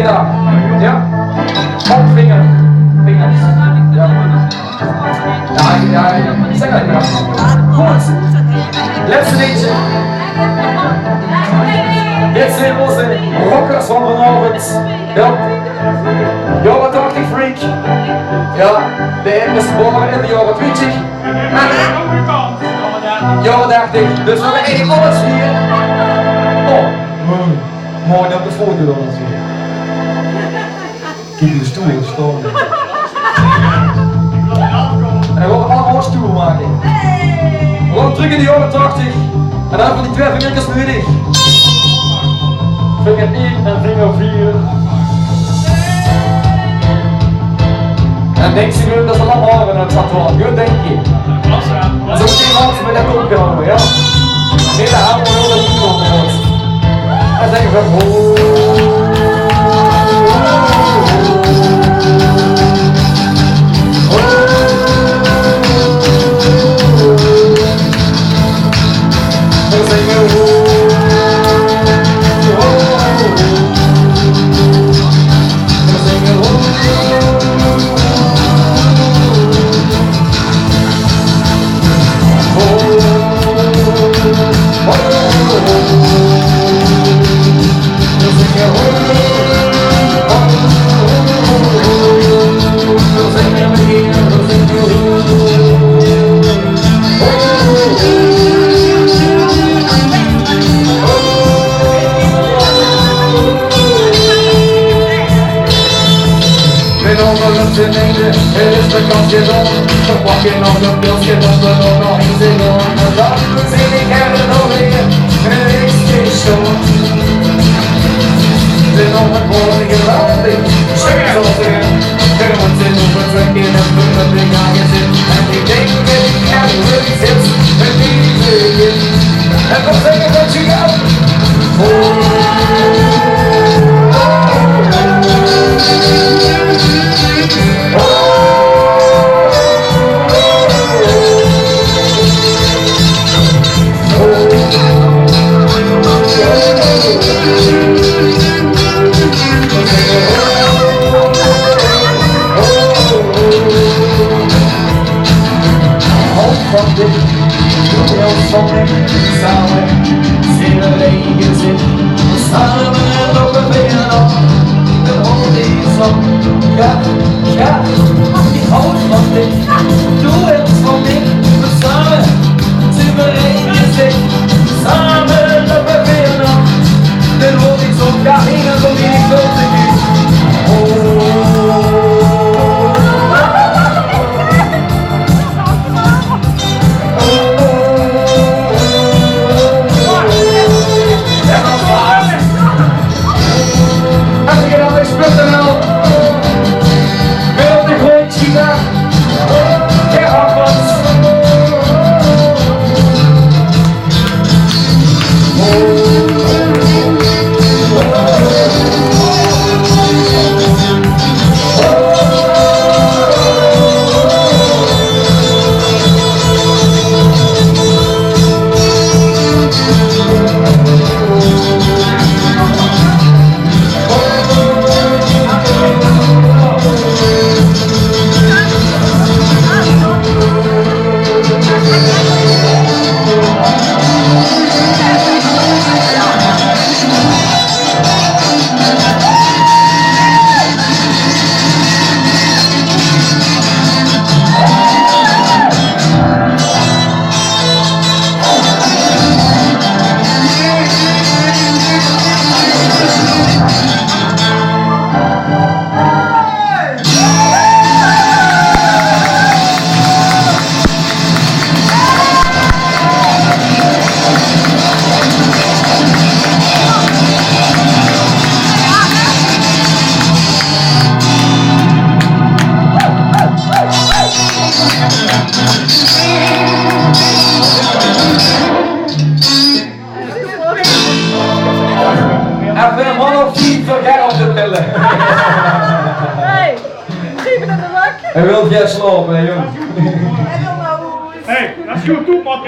Eén dag. Ja. Vinger. Vingers. Ja. Ja, zeg dat ja. Goed. Laatste liedje. Dit zijn onze rockers van vanavond. Ja. Ja, wat dacht ik, freak? Ja, de een is geboren in de jaren 20. Ja, dacht ik. Dus we hebben eigenlijk alles hier. Oh, mooi op de foto dan eens hier. Kijk de stoel staan. En we gaan allemaal stoel maken. We gaan terug in de jaren 80. En dan van die twee vingertjes nodig. Vinger 1 en vinger 4. En denk ze gewoon dat ze allemaal haren uit gaat worden. Goed denk je. Zo meteen gaan ze met dat ook gehouden, ja. Nee, dat hebben we wel niet opgehoord. En dan zeggen we het is de kans gedaan. We pakken nog een pilsje dat we nog eens in de dag. Zin ik er nog weer, en is geen stoot. De nog een volgende landing, schrik zoals er. Er moet zin op het trekken en voor de ding aangezet. En ik denk dat ik er weer zit, met die begin. En wat zeggen dat je gaat? Samen zien we regen zit, samen en op een benen op. De hond is op, ga, die houdt van dit. Doe het van mij, we samen zien we regen zit, samen op een benen op. De hond is op, ga heen en zo die ik wil te doen. Even een man of 10 voor jij op de pillen. Hey, geef het aan de wak. Hij wil jij slapen, hè, jong. Hij wil nou. Hey, dat is goed, man.